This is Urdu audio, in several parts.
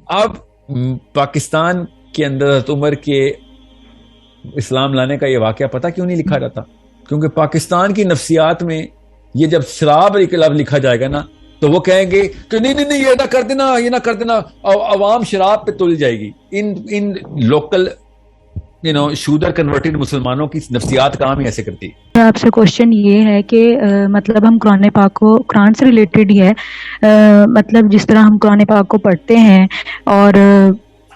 اب پاکستان کے اندر حضرت عمر کے اسلام لانے کا یہ واقعہ پتہ کیوں نہیں لکھا جاتا؟ کیونکہ پاکستان کی نفسیات میں یہ جب شراب لکھا جائے گا نا تو وہ کہیں گے کہ نہیں یہ نہ کر دینا، یہ نہ کر دینا، عوام شراب پہ تل جائے گی. ان لوکل شودر کنورٹڈ مسلمانوں کی نفسیات کام ہی ایسے کرتی. آپ سے کوشچن یہ ہے کہ مطلب ہم قرآن پاک کو، قرآن سے ریلیٹڈ ہی ہے، مطلب جس طرح ہم قرآن پاک کو پڑھتے ہیں اور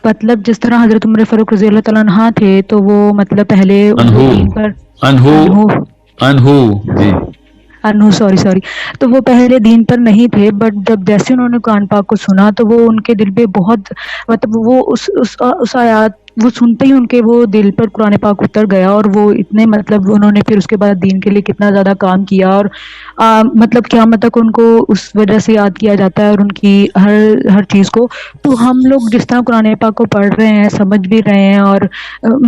مطلب جس طرح حضرت عمر فاروق رضی اللہ تعالیٰ عنہ تھے تو وہ مطلب پہلے سوری تو وہ پہلے دین پر نہیں تھے، بٹ جب جیسے انہوں نے قرآن پاک کو سنا تو وہ ان کے دل پہ بہت مطلب وہ اس آیات وہ سنتے ہی ان کے وہ دل پر قرآن پاک اتر گیا، اور وہ اتنے مطلب انہوں نے پھر اس کے بعد دین کے لیے کتنا زیادہ کام کیا، اور مطلب قیامت تک ان کو اس وجہ سے یاد کیا جاتا ہے اور ان کی ہر چیز کو. تو ہم لوگ جس طرح قرآن پاک کو پڑھ رہے ہیں، سمجھ بھی رہے ہیں، اور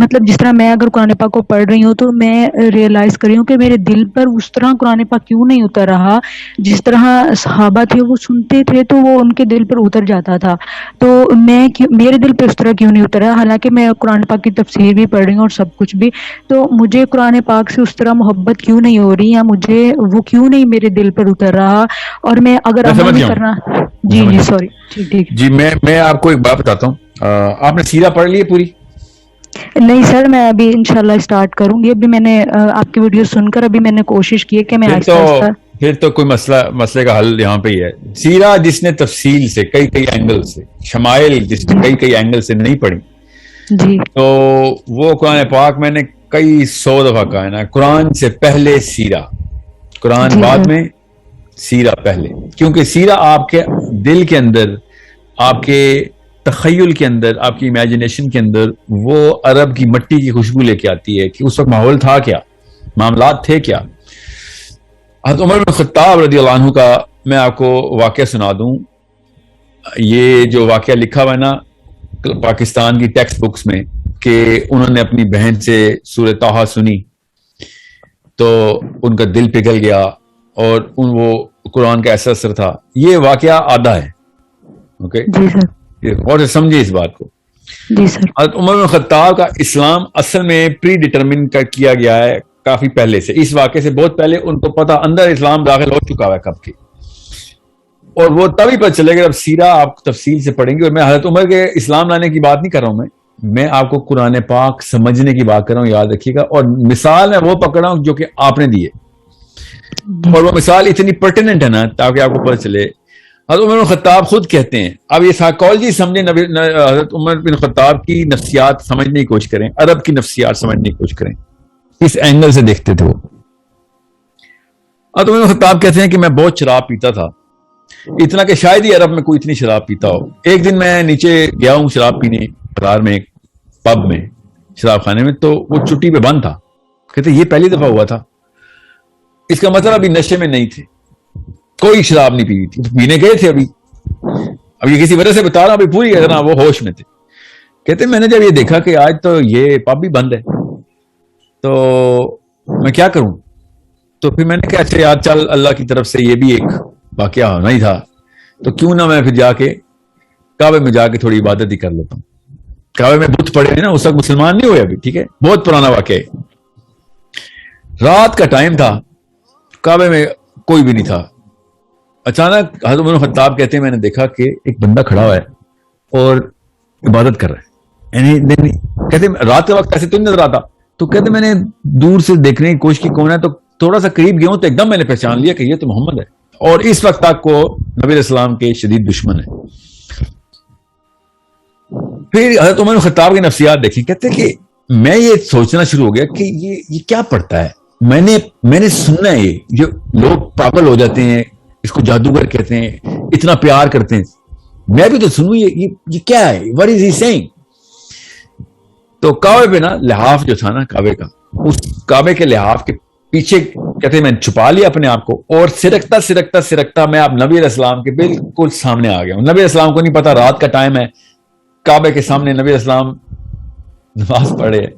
مطلب جس طرح میں اگر قرآن پاک کو پڑھ رہی ہوں تو میں ریئلائز کر رہی ہوں کہ میرے دل پر اس طرح قرآن پاک کیوں نہیں اتر رہا. جس طرح صحابہ تھے وہ سنتے تھے تو وہ ان کے دل پر اتر جاتا تھا، تو میرے دل پہ اس طرح کیوں نہیں اترا؟ حالانکہ میں قرآن پاک کی تفسیر بھی پڑھ رہی ہوں اور سب کچھ بھی، تو مجھے قرآن پاک سے اس طرح محبت کیوں نہیں ہو رہی، یا مجھے وہ کیوں نہیں میرے دل پر اتر رہا؟ اور میں اگر عمل بھی کرنا جی سوری ٹھیک جی میں آپ کو ایک بات بتاتا ہوں. آپ نے سیرہ پڑھ لی ہے پوری؟ نہیں سر، میں ابھی انشاءاللہ اسٹارٹ کروں گی. ابھی میں نے آپ کی ویڈیو سن کر ابھی میں نے کوشش کی ہے کہ میں آہستہ آہستہ. پھر تو کوئی مسئلے کا حل یہاں پہ ہی ہے. سیرہ جس نے تفصیل سے کئی اینگل سے، شمائل جس نے کئی اینگل سے نہیں پڑھی جی تو وہ قرآن پاک میں نے کئی 100 دفعہ کہا ہے نا، قرآن سے پہلے سیرہ، قرآن بعد میں سیرہ پہلے. کیونکہ سیرہ آپ کے دل کے اندر، آپ کے تخیل کے اندر، آپ کی امیجنیشن کے اندر وہ عرب کی مٹی کی خوشبو لے کے آتی ہے کہ اس وقت ماحول تھا کیا، معاملات تھے کیا. حضرت عمر بن خطاب رضی اللہ عنہ کا میں آپ کو واقعہ سنا دوں. یہ جو واقعہ لکھا ہوا ہے نا پاکستان کی ٹیکسٹ بکس میں کہ انہوں نے اپنی بہن سے سورہ طٰہٰ سنی تو ان کا دل پگھل گیا اور وہ قرآن کا ایسا اثر تھا. یہ واقعہ آدھا ہے. اوکے جی سر، اور سے سمجھے اس بات کو. جی سر. حضرت عمر بن خطاب کا اسلام اصل میں پری ڈیٹرمن کیا گیا ہے کافی پہلے سے. اس واقعے سے بہت پہلے ان کو پتا اندر اسلام داخل ہو چکا ہے کب کی، اور وہ تبھی پتہ چلے گا جب سیرہ آپ تفصیل سے پڑھیں گے. اور میں حضرت عمر کے اسلام لانے کی بات نہیں کر رہا ہوں، میں آپ کو قرآن پاک سمجھنے کی بات کر رہا ہوں، یاد رکھیے گا. اور مثال میں وہ پکڑ رہا ہوں جو کہ آپ نے دی ہے، اور وہ مثال اتنی پرٹیننٹ ہے نا تاکہ آپ کو پتہ چلے. حضرت عمر بن خطاب خود کہتے ہیں، اب یہ سائیکالوجی سمجھیں، حضرت عمر بن خطاب کی نفسیات سمجھنے کی کوشش کریں، عرب کی نفسیات سمجھنے کی کوشش کریں، اس اینگل سے دیکھتے تھے وہ. حضرت عمر بن خطاب کہتے ہیں کہ میں بہت شراب پیتا تھا، اتنا کہ شاید ہی عرب میں کوئی اتنی شراب پیتا ہو. ایک دن میں نیچے گیا ہوں شراب پینے بازار میں، ایک پب میں، شراب خانے میں، تو وہ چٹی پہ بند تھا. کہتے یہ پہلی دفعہ ہوا تھا. اس کا مطلب ابھی نشے میں نہیں تھے، کوئی شراب نہیں پی تھی، پینے گئے تھے اب یہ کسی وجہ سے بتا رہا ہوں، ابھی پوری نا وہ ہوش میں تھے. کہتے میں نے جب یہ دیکھا کہ آج تو یہ پب بھی بند ہے تو میں کیا کروں. تو پھر میں نے کہا اچھا یار چل، اللہ کی طرف سے یہ بھی ایک واقعہ ہونا ہی تھا، تو کیوں نہ میں پھر جا کے کعبے میں جا کے تھوڑی عبادت ہی کر لیتا ہوں. کعبے میں بت پڑے ہیں نا، اس وقت مسلمان نہیں ہوئے ابھی، ٹھیک ہے، بہت پرانا واقعہ ہے. رات کا ٹائم تھا، کعبے میں کوئی بھی نہیں تھا. اچانک حضرت عمر خطاب کہتے ہیں میں نے دیکھا کہ ایک بندہ کھڑا ہوا ہے اور عبادت کر رہا ہے. یعنی کہتے رات کے وقت ایسے تو نہیں نظر آتا. تو کہتے میں نے دور سے دیکھنے کی کوشش کی کون ہے، تو تھوڑا سا قریب گیا ہوں تو ایک دم میں نے پہچان لیا کہ یہ تو محمد ہے، اور اس وقت تک کو نبی علیہ السلام کے شدید دشمن ہے. پھر حضرت عمر خطاب کی نفسیات دیکھیں. کہتے کہ میں یہ سوچنا شروع ہو گیا کہ یہ کیا پڑھتا ہے. میں نے سننا ہے یہ جو لوگ پاگل ہو جاتے ہیں، اس کو جادوگر کہتے ہیں، اتنا پیار کرتے ہیں، میں بھی تو سنوں یہ کیا ہے، what is he saying. تو کعبے پہ نا لحاف جو تھا نا کعبے کا، اس کعبے کے لحاف کے پیچھے کہتے ہیں میں چھپا لیا اپنے آپ کو، اور سرکتا میں آپ نبی علیہ السلام کے بالکل سامنے آ گیا ہوں. نبی علیہ السلام کو نہیں پتا رات کا ٹائم ہے، کعبے کے سامنے نبی علیہ السلام نماز پڑھے ہیں،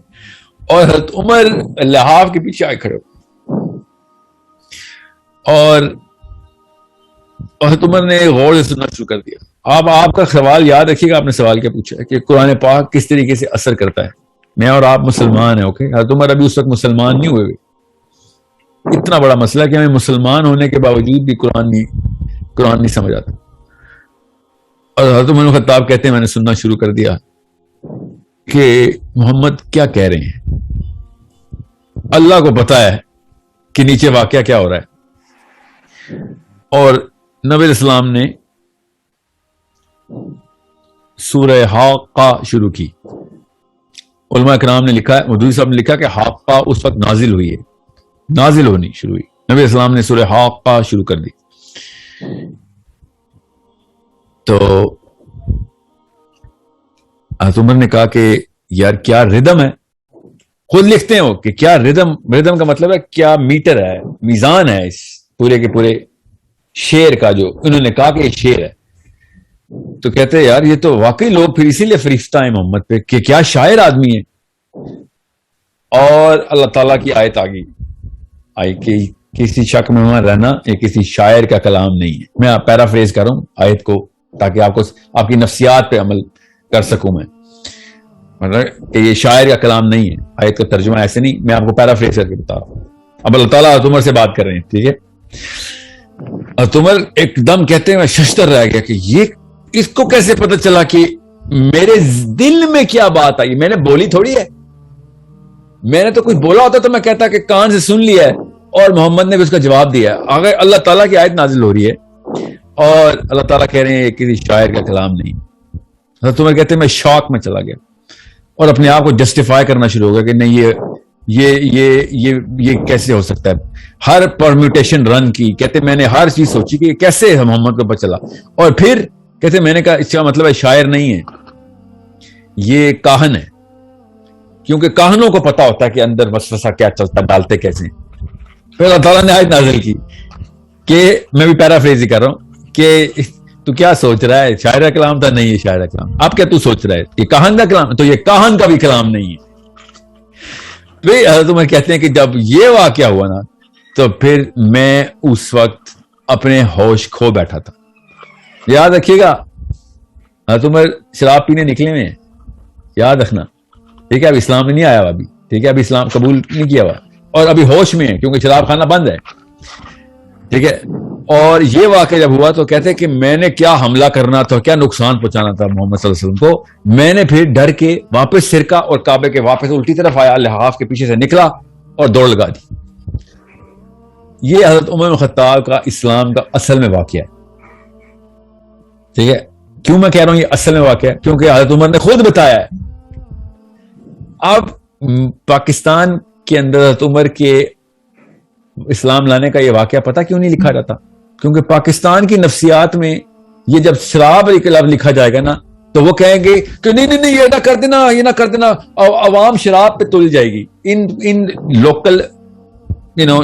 اور حضرت عمر لحاف کے پیچھے آئے کھڑے ہو. اور حضرت عمر نے غور سے سننا شروع کر دیا. آپ کا سوال یاد رکھیے گا، آپ نے سوال کیا پوچھا کہ قرآن پاک کس طریقے سے اثر کرتا ہے. میں اور آپ مسلمان ہیں، اوکے. حضرت عمر ابھی اس وقت مسلمان نہیں ہوئے. اتنا بڑا مسئلہ کہ ہمیں مسلمان ہونے کے باوجود بھی قرآن نہیں سمجھ آتا. اور حضرت عمر بن خطاب کہتے ہیں میں نے سننا شروع کر دیا کہ محمد کیا کہہ رہے ہیں. اللہ کو پتا ہے کہ نیچے واقعہ کیا ہو رہا ہے. اور نبی علیہ السلام نے سورہ حاقہ شروع کی. علماء کرام نے لکھا ہے، مودودی صاحب نے لکھا کہ حاقہ اس وقت نازل ہوئی ہے، نازل ہونی شروع ہوئی. نبی علیہ السلام نے سورہ حاقہ شروع کر دی. تو حضرت عمر نے کہا کہ یار کیا ردم ہے. خود لکھتے ہیں وہ کہ کیا ردم کا مطلب ہے کیا میٹر ہے، میزان ہے اس پورے کے پورے شعر کا. جو انہوں نے کہا کہ یہ شعر ہے، تو کہتے ہیں یار یہ تو واقعی لوگ پھر اسی لیے فرشتہ ہیں محمد پہ کہ کیا شاعر آدمی ہے. اور اللہ تعالیٰ کی آیت آئی کہ کسی شک میں وہاں رہنا یہ کسی شاعر کا کلام نہیں ہے. میں پیرافریز کر رہا ہوں آیت کو تاکہ آپ کی نفسیات پہ عمل کر سکوں. میں مطلب کہ یہ شاعر کا کلام نہیں ہے، آیت کا ترجمہ ایسے نہیں. میں آپ کو پیرافریز کر کے بتا رہا ہوں. اب اللہ تعالیٰ حضرت عمر سے بات کر رہے ہیں، ٹھیک ہے. حضرت عمر ایک دم کہتے ہیں میں ششتر رہ گیا کہ یہ اس کو کیسے پتہ چلا کہ میرے دل میں کیا بات آئی. میں نے بولی تھوڑی ہے، میں نے تو کچھ بولا ہوتا تو میں کہتا کہ کان سے سن لیا ہے اور محمد نے بھی اس کا جواب دیا ہے. اگر اللہ تعالیٰ کی آیت نازل ہو رہی ہے اور اللہ تعالیٰ کہہ رہے ہیں کسی شاعر کا کلام نہیں. حضرت عمر کہتے ہیں میں شوق میں چلا گیا اور اپنے آپ کو جسٹیفائی کرنا شروع ہو گیا کہ نہیں یہ کیسے ہو سکتا ہے. ہر پرمیوٹیشن رن کی. کہتے میں نے ہر چیز سوچی کہ کیسے محمد کو پتہ چلا. اور پھر کہتے میں نے کہا اس کا مطلب ہے شاعر نہیں ہے، یہ کاہن ہے. کیونکہ کاہنوں کو پتا ہوتا ہے کہ اندر وسوسہ کیا چلتا ہے، ڈالتے کیسے. پھر اللہ تعالیٰ نے آیت نازل کی کہ میں بھی پیرافریز ہی کر رہا ہوں کہ تو کیا سوچ رہا ہے شاعر کا کلام تھا؟ نہیں ہے شاعر کا کلام. اب کیا تو سوچ رہا ہے یہ کاہن کا کلام؟ تو یہ کاہن کا بھی کلام نہیں ہے. پھر حضرت عمر کہتے ہیں کہ جب یہ واقعہ ہوا نا تو پھر میں اس وقت اپنے ہوش کھو بیٹھا تھا. یاد رکھیے گا حضرت عمر شراب پینے نکلے ہوئے ہیں، یاد رکھنا، ٹھیک ہے. اب اسلام میں نہیں آیا ہوا ابھی، ٹھیک ہے. ابھی اسلام قبول نہیں کیا ہوا اور ابھی ہوش میں ہے کیونکہ شراب کھانا بند ہے، ٹھیک ہے. اور یہ واقعہ جب ہوا تو کہتے ہیں کہ میں نے کیا حملہ کرنا تھا، کیا نقصان پہنچانا تھا محمد صلی اللہ علیہ وسلم کو. میں نے پھر ڈر کے واپس سرکہ اور کعبے کے واپس الٹی طرف آیا، لحاف کے پیچھے سے نکلا اور دوڑ لگا دی. یہ حضرت عمر بن خطاب کا اسلام کا اصل میں واقعہ ہے، ٹھیک ہے. کیوں میں کہہ رہا ہوں یہ اصل میں واقعہ ہے؟ کیونکہ حضرت عمر نے خود بتایا ہے. اب پاکستان کے اندر حضرت عمر کے اسلام لانے کا یہ واقعہ پتہ کیوں نہیں لکھا جاتا؟ کیونکہ پاکستان کی نفسیات میں یہ جب شراب کے لفظ لکھا جائے گا نا تو وہ کہیں گے کہ نہیں یہ نہ کر دینا، یہ نہ کر دینا. عوام شراب پہ تل جائے گی. ان لوکل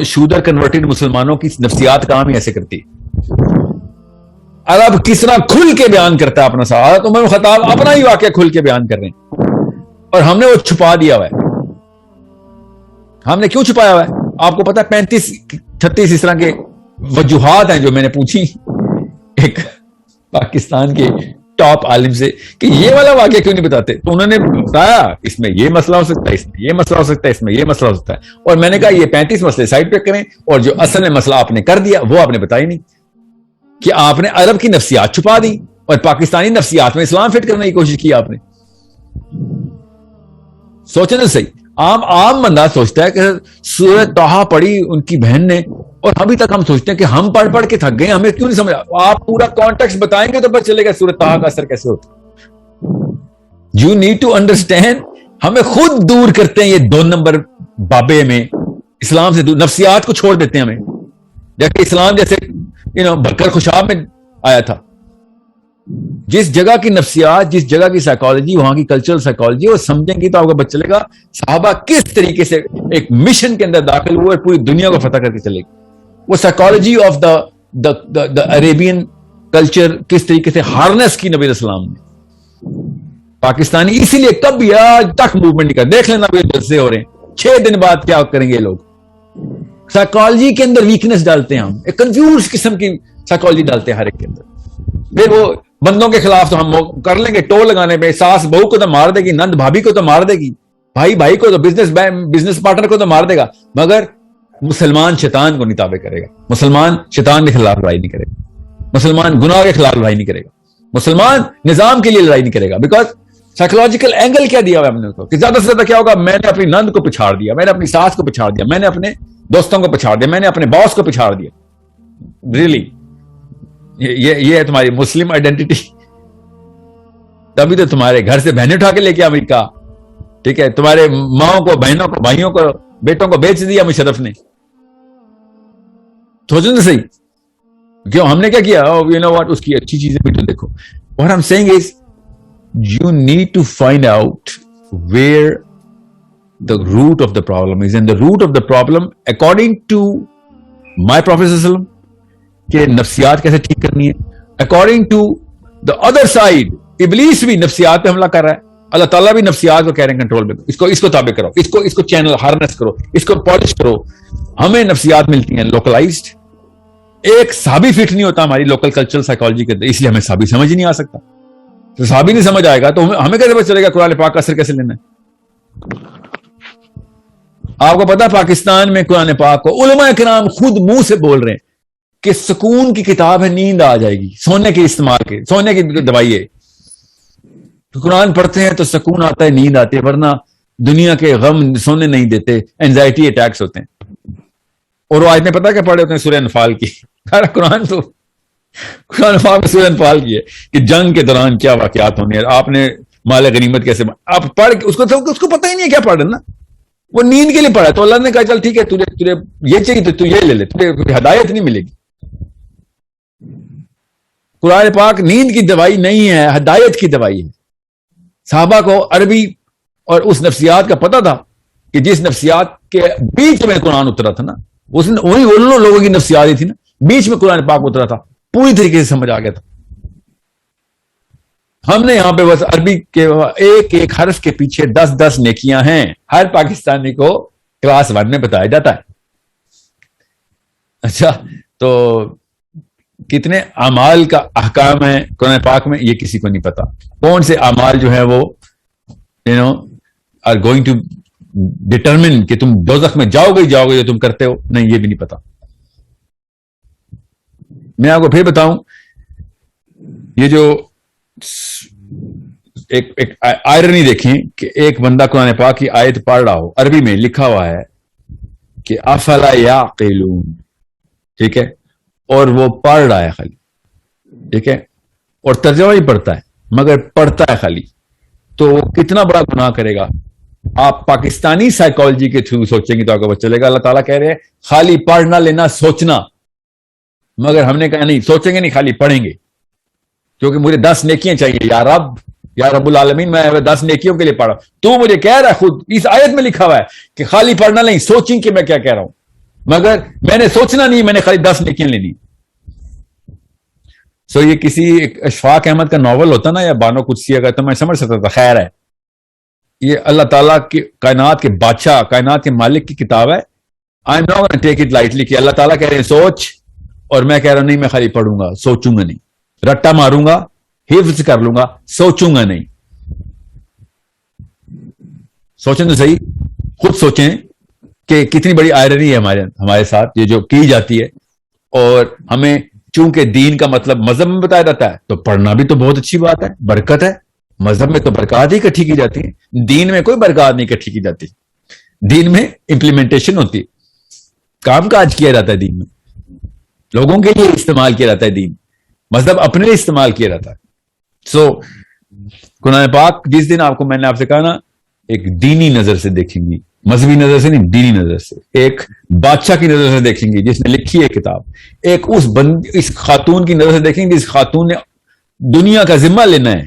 شودر کنورٹڈ مسلمانوں کی نفسیات کام ہی ایسے کرتی. عرب کس طرح کھل کے بیان کرتا ہے اپنا سوال. عمر بن خطاب اپنا ہی واقعہ کھل کے بیان کر رہے ہیں اور ہم نے وہ چھپا دیا ہوا ہے. ہم نے کیوں چھپایا ہوا ہے آپ کو پتا ہے؟ 35-36 اس طرح کے وجوہات ہیں جو میں نے پوچھی ایک پاکستان کے ٹاپ عالم سے کہ یہ والا واقعہ کیوں نہیں بتاتے. تو انہوں نے بتایا اس میں یہ مسئلہ ہو سکتا ہے، اس میں یہ مسئلہ ہو سکتا ہے، اس میں یہ مسئلہ ہو سکتا ہے. اور میں نے کہا یہ 35 مسئلے سائڈ پہ کریں اور جو اصل میں مسئلہ آپ نے کر دیا وہ آپ نے بتایا نہیں کہ آپ نے عرب کی نفسیات چھپا دی اور پاکستانی نفسیات میں اسلام فٹ کرنے کی کوشش کی آپ نے. سوچیں تو صحیح. عام بندہ سوچتا ہے کہ سورہ طٰہٰ پڑھی ان کی بہن نے اور ابھی تک ہم سوچتے ہیں کہ ہم پڑھ کے تھک گئے، ہمیں کیوں نہیں سمجھا. آپ پورا کانٹیکسٹ بتائیں گے تو پتہ چلے گا سورہ طٰہٰ کا اثر کیسے ہوتا ہے. You need to understand. ہمیں خود دور کرتے ہیں یہ 2 نمبر بابے میں اسلام سے دور، نفسیات کو چھوڑ دیتے ہیں ہمیں. جبکہ اسلام جیسے بکر خوشاب میں آیا تھا. جس جگہ کی نفسیات، جس جگہ کی سائیکالوجی، وہاں کی کلچرل سائیکالوجی وہ سمجھیں گی تو آپ کو پتہ چلے گا صحابہ کس طریقے سے ایک مشن کے اندر داخل ہوئے اور پوری دنیا کو فتح کر کے چلے گی. وہ psychology of the Arabian culture کس طریقے سے ہارنس کی نبی علیہ السلام نے. پاکستانی اسی لیے کبھی آج تک موومنٹ نہیں کر. دیکھ لینا بھی جلسے ہو رہے ہیں، 6 دن بعد کیا کریں گے لوگ. سائیکالوجی کے اندر ویکنس ڈالتے ہیں ہم، ایک کنفیوز قسم کی سائیکالوجی ڈالتے ہیں ہر ایک کے اندر. پھر وہ بندوں کے خلاف تو ہم کر لیں گے ٹول لگانے میں، ساس بہو کو تو مار دے گی، نند بھابھی کو تو مار دے گی، بھائی بھائی کو تو بزنس پارٹنر کو تو مار دے گا، مگر مسلمان شیطان کو نہیں تابع کرے گا، مسلمان شیطان کے خلاف لڑائی نہیں کرے گا، مسلمان گناہ کے خلاف لڑائی نہیں کرے گا، مسلمان نظام کے لیے لڑائی نہیں کرے گا. بیکاز سائیکولوجیکل اینگل کیا دیا ہوا ہم نے اس کو کہ زیادہ سے زیادہ کیا ہوگا، میں نے اپنی نند کو پچھاڑ دیا، میں نے اپنی ساس کو پچھاڑ دیا، میں نے اپنے دوستوں کو پچھاڑ دیا، میں نے اپنے باس کو پچھاڑ دیا. ریئلی یہ ہے تمہاری مسلم آئیڈینٹی؟ تبھی تو تمہارے گھر سے بہنیں اٹھا کے لے کے امریکہ، ٹھیک ہے، تمہارے ماؤں کو، بہنوں کو، بھائیوں کو، بیٹوں کو بیچ دیا مشرف نے. سوچو نا صحیح، کیوں ہم نے کیا کیا؟ یو نو واٹ، اس کی اچھی چیزیں بھی تو دیکھو. What I'm saying is you need to find out where the root of the problem is, and the root of the problem according to my Prophet کہ نفسیات کیسے ٹھیک کرنی ہے. According to the other side ابلیس بھی نفسیات پہ حملہ کر رہا ہے، اللہ تعالیٰ بھی نفسیات کو کہہ رہے ہیں کنٹرول میں، اس کو تابع کرو، اس کو چینل ہارنس کرو، اس کو پالش کرو. ہمیں نفسیات ملتی ہیں لوکلائزڈ، ایک صحابی فٹ نہیں ہوتا ہماری لوکل کلچرل سائیکالوجی کے اندر، اس لیے ہمیں صحابی سمجھ ہی نہیں آ سکتا. تو صحابی نہیں سمجھ آئے گا تو ہمیں کیسے پتہ چلے گا قرآن پاک کا اثر کیسے لینا ہے؟ آپ کو پتا پاکستان میں قرآن پاک کو علماء کرام خود منہ سے بول رہے ہیں کہ سکون کی کتاب ہے، نیند آ جائے گی، سونے کے استعمال کے، سونے کی دوائی ہے. قرآن پڑھتے ہیں تو سکون آتا ہے، نیند آتی ہے، ورنہ دنیا کے غم سونے نہیں دیتے، اینزائٹی اٹیکس ہوتے ہیں. اور وہ آیتیں پتہ کیا پڑھے ہوتے ہیں؟ سورہ انفال کی. قرآن پاک میں سورہ انفال کی ہے کہ جنگ کے دوران کیا واقعات ہونے ہیں، آپ نے مال غنیمت کیسے، آپ پڑھ کے اس کو پتہ ہی نہیں ہے کیا پڑھ رہے نا، وہ نیند کے لیے پڑھا. تو اللہ نے کہا چل ٹھیک ہے، تجھے یہ چاہیے تو یہ لے لے، تجھے ہدایت نہیں ملے گی. قرآن پاک نیند کی دوائی نہیں ہے، ہدایت کی دوائی ہے. صحابہ کو عربی اور اس نفسیات کا پتہ تھا کہ جس نفسیات کے بیچ میں قرآن اترا تھا نا، وہی ان لوگوں کی نفسیات ہی تھی نا، بیچ میں قرآن پاک اترا تھا، پوری طریقے سے سمجھ آ گیا تھا. ہم نے یہاں پہ بس عربی کے ایک ایک حرف کے پیچھے 10 نیکیاں ہیں، ہر پاکستانی کو کلاس 1 میں بتایا جاتا ہے. اچھا، تو کتنے اعمال کا احکام ہے قرآن پاک میں یہ کسی کو نہیں پتا. کون سے اعمال جو ہے وہ آر گوئنگ ٹو ڈٹرمن کہ تم دوزخ میں جاؤ گے جو تم کرتے ہو، نہیں، یہ بھی نہیں پتا. میں آپ کو پھر بتاؤں، یہ جو ایک آئرنی دیکھیں کہ ایک بندہ قرآن پاک کی آیت پڑھ رہا ہو، عربی میں لکھا ہوا ہے کہ افلا یعقلون، ٹھیک ہے، اور وہ پڑھ رہا ہے خالی، ٹھیک ہے، اور ترجمہ بھی پڑھتا ہے مگر پڑھتا ہے خالی، تو وہ کتنا بڑا گناہ کرے گا. آپ پاکستانی سائیکالوجی کے تھرو سوچیں گے تو آپ کو پتہ چلے گا. اللہ تعالیٰ کہہ رہے ہیں خالی پڑھنا لینا سوچنا، مگر ہم نے کہا نہیں، سوچیں گے نہیں، خالی پڑھیں گے، کیونکہ مجھے 10 نیکیاں چاہیے. یا رب العالمین، میں 10 نیکیوں کے لیے پڑھا. تو مجھے کہہ رہا ہے، خود اس آیت میں لکھا ہوا ہے کہ خالی پڑھنا نہیں، سوچیں کہ میں کیا کہہ رہا ہوں، مگر میں نے سوچنا نہیں، میں نے خالی 10 نیکیاں لینی. یہ کسی اشفاق احمد کا ناول ہوتا نا، یا بانو قدسیہ کا، تو میں سمجھ سکتا تھا خیر ہے. یہ اللہ تعالیٰ کی کائنات کے بادشاہ، کائنات کے مالک کی کتاب ہے. I am not gonna take it lightly کہ اللہ تعالیٰ کہہ رہے ہیں سوچ، اور میں کہہ رہا ہوں نہیں، میں خالی پڑھوں گا، سوچوں گا نہیں، رٹا ماروں گا، حفظ کر لوں گا، سوچوں گا نہیں. سوچیں تو صحیح، خود سوچیں کہ کتنی بڑی آئرنی ہے ہمارے ساتھ یہ جو کی جاتی ہے. اور ہمیں چونکہ دین کا مطلب مذہب میں بتایا جاتا ہے تو پڑھنا بھی تو بہت اچھی بات ہے، برکت ہے. مذہب میں تو برکات ہی اکٹھی کی جاتی ہیں، دین میں کوئی برکات نہیں اکٹھی کی جاتی. دین میں امپلیمنٹیشن ہوتی ہے، کام کاج کیا جاتا ہے دین میں، لوگوں کے لیے استعمال کیا جاتا ہے دین، مذہب اپنے لیے استعمال کیا جاتا ہے. قرآن پاک جس دن میں نے آپ سے کہا نا، ایک دینی نظر سے دیکھیں گی، مذہبی نظر سے نہیں، دینی نظر سے، ایک بادشاہ کی نظر سے دیکھیں گی جس نے لکھی ہے کتاب، ایک اس خاتون کی نظر سے دیکھیں گی جس خاتون نے دنیا کا ذمہ لینا ہے.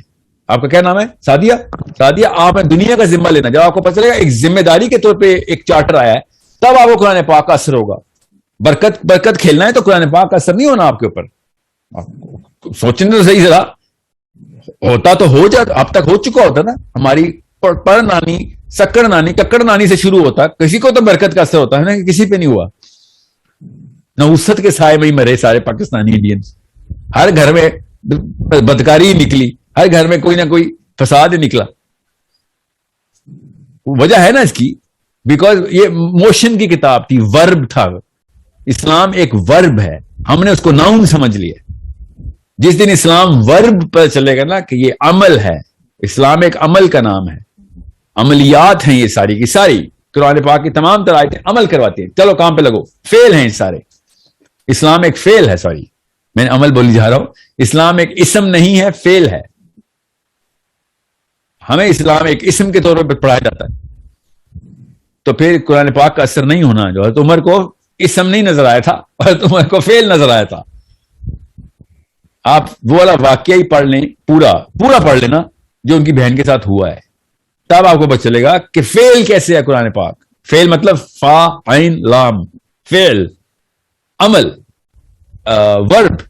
آپ کا کیا نام ہے؟ سعدیہ، آپ نے دنیا کا ذمہ لینا. جب آپ کو پتہ چلے گا ایک ذمہ داری کے طور پہ ایک چارٹر آیا ہے، تب آپ کو قرآن پاک کا اثر ہوگا. برکت کھیلنا ہے تو قرآن پاک کا اثر نہیں ہونا آپ کے اوپر. سوچنے تو صحیح ذرا، ہوتا تو ہو جاتا، اب تک ہو چکا ہوتا نا. ہماری پڑ نانی، سکڑ نانی، ککڑ نانی سے شروع ہوتا، کسی کو تو برکت کا اثر ہوتا ہے نا، کہ کسی پہ نہیں ہوا. نوست کے سائے میں ہی مرے سارے پاکستانی انڈینز. ہر گھر میں بدکاری نکلی, ہر گھر میں کوئی نہ کوئی فساد ہی نکلا. وجہ ہے نا اس کی, بیکاز یہ موشن کی کتاب تھی, ورب تھا. اسلام ایک ورب ہے, ہم نے اس کو ناؤن سمجھ لیا. جس دن اسلام ورب پر چلے گا نا کہ یہ عمل ہے, اسلام ایک عمل کا نام ہے, عملیات ہیں یہ ساری کی ساری. قرآن پاک کی تمام تر آیتیں عمل کرواتی ہیں, چلو کام پہ لگو, فیل ہیں سارے. اسلام ایک فیل ہے, سوری میں عمل بولی جا رہا ہوں. اسلام ایک اسم نہیں ہے, فیل ہے. ہمیں اسلام ایک اسم کے طور پر پڑھایا جاتا ہے, تو پھر قرآن پاک کا اثر نہیں ہونا. جو حضرت عمر کو اسم نہیں نظر آیا تھا, حضرت عمر کو فیل نظر آیا تھا. آپ وہ والا واقعہ ہی پڑھ لیں, پورا پڑھ لینا جو ان کی بہن کے ساتھ ہوا ہے, تب آپ کو پتہ چلے گا کہ فیل کیسے ہے قرآن پاک. فیل مطلب فا عین لام, فیل عمل, ورب.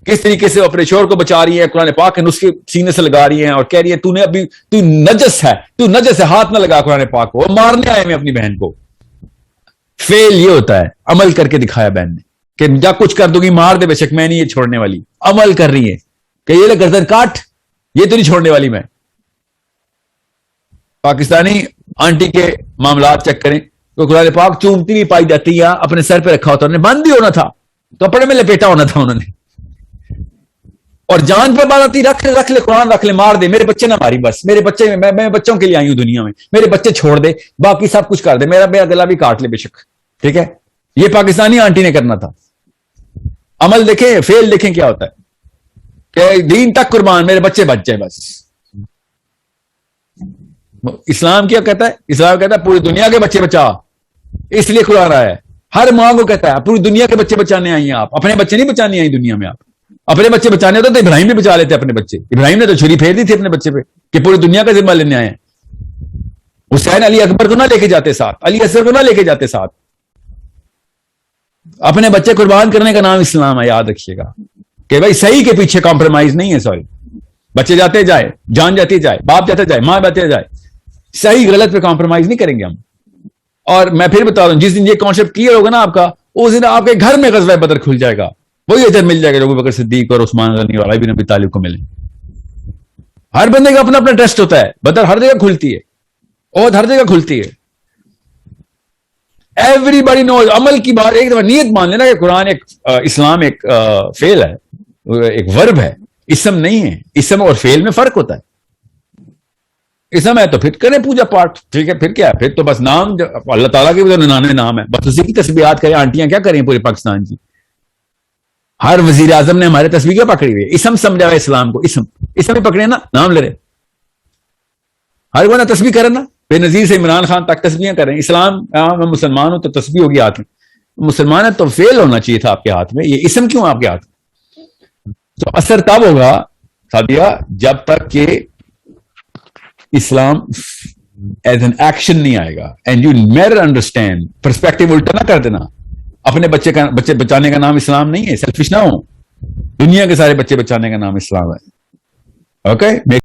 کس طریقے سے اپنے شوہر کو بچا رہی ہے, قرآن پاک کے نسخے سینے سے لگا رہی ہیں اور کہہ رہی ہے تو نجس ہے, ہاتھ نہ لگا قرآن پاک کو, مارنے آئے میں اپنی بہن کو. فیل یہ ہوتا ہے, عمل کر کے دکھایا بہن نے کہ جا کچھ کر دوں گی, مار دے بے شک, میں نہیں یہ چھوڑنے والی. عمل کر رہی ہے کہ یہ لے گردن کاٹ, یہ تو نہیں چھوڑنے والی میں. پاکستانی آنٹی کے معاملات چیک کریں تو قرآن پاک چومتی بھی پائی جاتی ہے, اپنے سر پہ رکھا ہوتا, انہوں نے بند بھی ہونا تھا, کپڑے میں لپیٹا ہونا تھا انہوں نے, اور جان پہ بات آتی, رکھ لے قرآن, رکھ لے, مار دے, میرے بچے نہ ماری, بس میرے بچے, میں بچوں کے لیے آئی ہوں دنیا میں, میرے بچے چھوڑ دے, باقی سب کچھ کر دے, میرا گلا بھی کاٹ لے بے شک. ٹھیک ہے, یہ پاکستانی آنٹی نے کرنا تھا. عمل دیکھیں, فیل دیکھیں کیا ہوتا ہے کہ دین تک قربان, میرے بچے بچ جائے بس. اسلام کیا کہتا ہے؟ اسلام کہتا ہے پوری دنیا کے بچے بچا, اس لیے قرآن آیا ہے. ہر ماں کو کہتا ہے پوری دنیا کے بچے بچانے آئی ہیں آپ, اپنے بچے نہیں بچانے آئی دنیا میں. آپ اپنے بچے بچانے ہوتے تو ابراہیم بھی بچا لیتے اپنے بچے. ابراہیم نے تو چھری پھیر دی تھی اپنے بچے پہ کہ پوری دنیا کا ذمہ لینے آئے ہیں. حسین علی اکبر کو نہ لے کے جاتے ساتھ, علی اصغر کو نہ لے کے جاتے ساتھ. اپنے بچے قربان کرنے کا نام اسلام ہے, یاد رکھیے گا کہ بھائی صحیح کے پیچھے کمپرومائز نہیں ہے. سوری, بچے جاتے جائے, جان جاتی جائے, باپ جاتے جائے, ماں جاتے جائے, صحیح غلط پہ کمپرومائز نہیں کریں گے ہم. اور میں پھر بتا دوں, جس دن یہ کانسیپٹ کلیئر ہوگا نا آپ کا, اس دن آپ کے گھر میں غزوہ بدر کھل جائے گا. وہی اجر مل جائے گا جو ابو بکر صدیق اور عثمان غنی اور علی بن ابی طالب کو ملے. ہر بندے کا اپنا اپنا ٹیسٹ ہوتا ہے. بدر ہر جگہ کھلتی ہے, اور ہر جگہ کھلتی ہے. ایوری باڈی نوز. عمل کی بات ایک دفعہ نیت مان لینا کہ قرآن ایک, اسلام ایک فعل ہے, ایک ورب ہے, اسم نہیں ہے. اسم اور فعل میں فرق ہوتا ہے. اسم ہے تو پھر کریں پوجا پاٹ, ٹھیک ہے, پھر کیا ہے, پھر تو بس نام, اللہ تعالیٰ کے بھی 99 نام ہے, بس اسی کی تسبیحات کریں. آنٹیاں کیا کریں پورے پاکستان کی, ہر وزیر اعظم نے ہمارے تسبیح کیا پکڑی ہوئی ہے, اسم سمجھا ہوا اسلام کو. اسم بھی پکڑے نا, نام لے رہے, ہر کوئی نہ تسبیح کرے نا, بے نظیر سے عمران خان تک تسبیحیں کریں. اسلام, میں مسلمان ہوں تو تسبیح ہوگی ہاتھ میں, مسلمان ہے تو فعل ہونا چاہیے تھا آپ کے ہاتھ میں, یہ اسم کیوں آپ کے ہاتھ میں؟ تو اثر تب ہوگا سادیہ جب تک کہ اسلام ایز این ایکشن نہیں آئے گا. And you never understand, perspective الٹا نہ کر دینا. اپنے بچے بچانے کا نام اسلام نہیں ہے, سیلفش نہ ہو. دنیا کے سارے بچے بچانے کا نام اسلام ہے. اوکے.